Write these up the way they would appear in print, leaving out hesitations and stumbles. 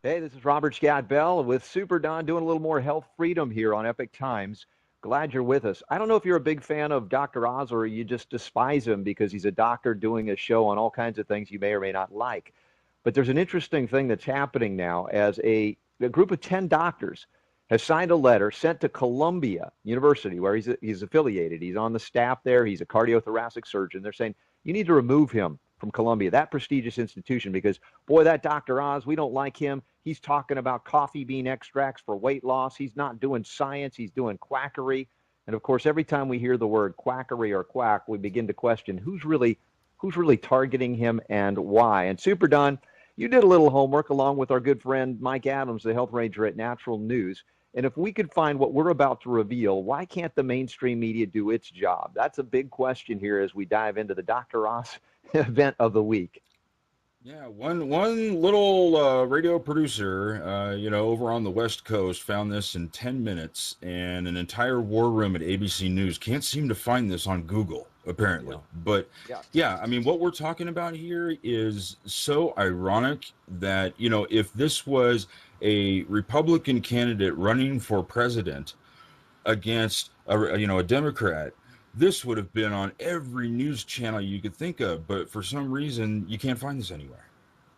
Hey, this is Robert Scott Bell with Super Don doing a little more health freedom here on Epic Times. Glad you're with us. I don't know if you're a big fan of Dr. Oz or you just despise him because he's a doctor doing a show on all kinds of things you may or may not like. But there's an interesting thing that's happening now as a group of 10 doctors has signed a letter sent to Columbia University, where he's affiliated. He's on the staff there. He's a cardiothoracic surgeon. They're saying, you need to remove him from Columbia, that prestigious institution, because boy, that Dr. Oz, we don't like him. He's talking about coffee bean extracts for weight loss. He's not doing science. He's doing quackery. And of course, every time we hear the word quackery or quack, we begin to question who's really targeting him and why. And Super Don, you did a little homework along with our good friend Mike Adams, the health ranger at Natural News. And if we could find what we're about to reveal, why can't the mainstream media do its job? That's a big question here as we dive into the Dr. Oz event of the week. Yeah, one little radio producer, over on the West Coast found this in 10 minutes, and an entire war room at ABC News can't seem to find this on Google, apparently. Yeah. But Yeah. yeah, I mean, what we're talking about here is so ironic that, if this was a Republican candidate running for president against a Democrat, this would have been on every news channel you could think of, but for some reason you can't find this anywhere.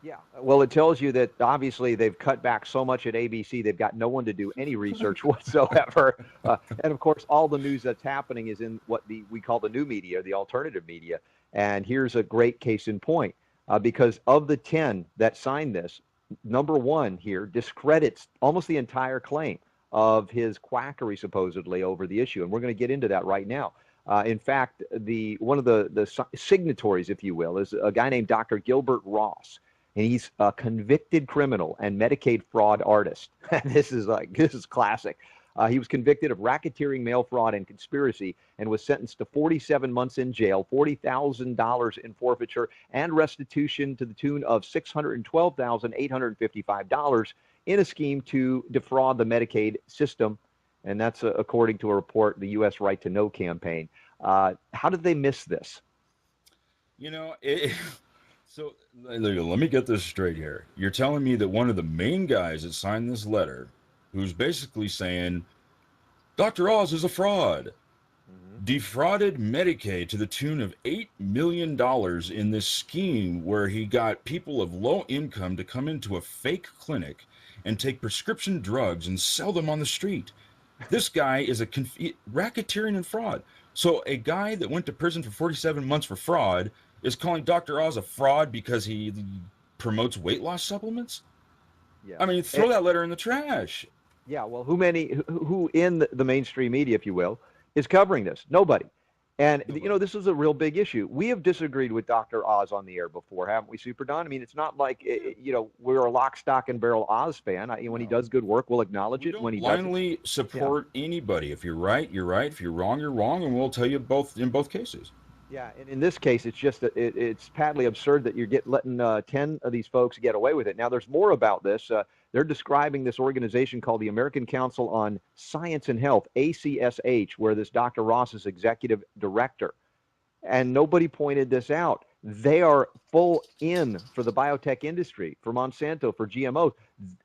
Yeah. Well, it tells you that obviously they've cut back so much at ABC, they've got no one to do any research whatsoever. And of course, all the news that's happening is in what we call the new media, the alternative media. And here's a great case in point, because of the 10 that signed this, number one here discredits almost the entire claim of his quackery supposedly over the issue. And we're going to get into that right now. In fact, one of the signatories, if you will, is a guy named Dr. Gilbert Ross, and he's a convicted criminal and Medicaid fraud artist. This is classic. He was convicted of racketeering, mail fraud, and conspiracy, and was sentenced to 47 months in jail, $40,000 in forfeiture, and restitution to the tune of $612,855 in a scheme to defraud the Medicaid system. And that's according to a report, the U.S. Right to Know campaign. How did they miss this? So let me get this straight here. You're telling me that one of the main guys that signed this letter, who's basically saying Dr. Oz is a fraud, defrauded Medicaid to the tune of $8 million in this scheme where he got people of low income to come into a fake clinic and take prescription drugs and sell them on the street. This guy is a racketeering and fraud. So a guy that went to prison for 47 months for fraud is calling Dr. Oz a fraud because he promotes weight loss supplements? Yeah. I mean, throw that letter in the trash. Yeah, well, who in the mainstream media, if you will, is covering this? Nobody. And, this is a real big issue. We have disagreed with Dr. Oz on the air before, haven't we, Super Don? I mean, it's not like, we're a lock, stock, and barrel Oz fan. When he does good work, we'll acknowledge it. When he doesn't, blindly support anybody. If you're right, you're right. If you're wrong, you're wrong. And we'll tell you both in both cases. Yeah, and in this case, it's just that it's patently absurd that you're letting 10 of these folks get away with it. Now, there's more about this. They're describing this organization called the American Council on Science and Health, ACSH, where this Dr. Ross is executive director. And nobody pointed this out. They are full in for the biotech industry, for Monsanto, for GMOs.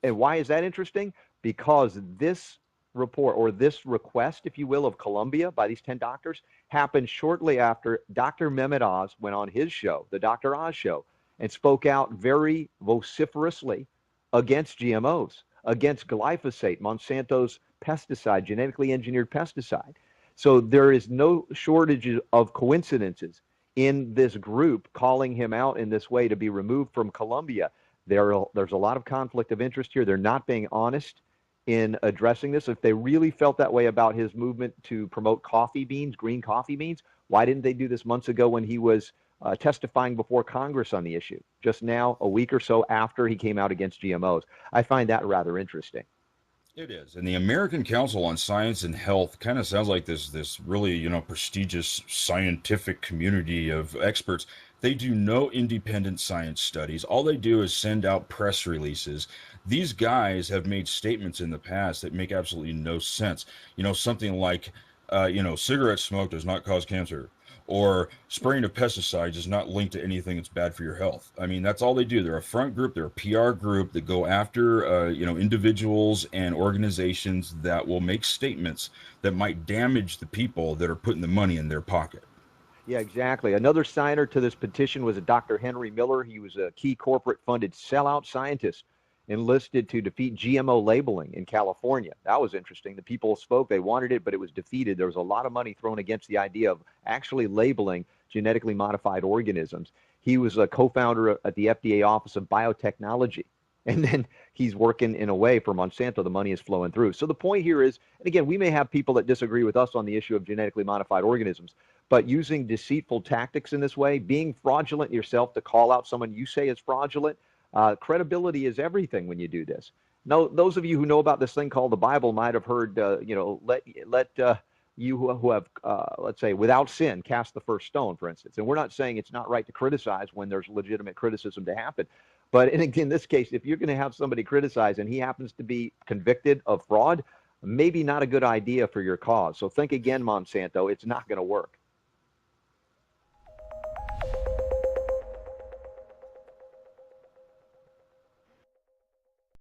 And why is that interesting? Because this report, or this request, if you will, of Columbia by these 10 doctors happened shortly after Dr. Mehmet Oz went on his show, the Dr. Oz show, and spoke out very vociferously against GMOs, against glyphosate, Monsanto's pesticide, genetically engineered pesticide. So there is no shortage of coincidences in this group calling him out in this way to be removed from Columbia. There's a lot of conflict of interest here. They're not being honest in addressing this. If they really felt that way about his movement to promote coffee beans, green coffee beans, why didn't they do this months ago when he was testifying before Congress on the issue? Just now, a week or so after he came out against GMOs. I find that rather interesting. It is. And the American Council on Science and Health kind of sounds like this really, prestigious scientific community of experts. They do no independent science studies. All they do is send out press releases. These guys have made statements in the past that make absolutely no sense. Something like, cigarette smoke does not cause cancer. or spraying of pesticides is not linked to anything that's bad for your health. I mean, that's all they do. They're a front group, they're a PR group that go after, individuals and organizations that will make statements that might damage the people that are putting the money in their pocket. Yeah, exactly. Another signer to this petition was a Dr. Henry Miller. He was a key corporate-funded sellout scientist enlisted to defeat GMO labeling in California. That was interesting. The people spoke, they wanted it, but it was defeated. There was a lot of money thrown against the idea of actually labeling genetically modified organisms. He was a co-founder at the FDA Office of Biotechnology. And then he's working in a way for Monsanto. The money is flowing through. So the point here is, and again, we may have people that disagree with us on the issue of genetically modified organisms, but using deceitful tactics in this way, being fraudulent yourself to call out someone you say is fraudulent, credibility is everything when you do this. No, those of you who know about this thing called the Bible might have heard, let you who have, let's say, without sin, cast the first stone, for instance. And we're not saying it's not right to criticize when there's legitimate criticism to happen. But in this case, if you're going to have somebody criticize and he happens to be convicted of fraud, maybe not a good idea for your cause. So think again, Monsanto. It's not going to work.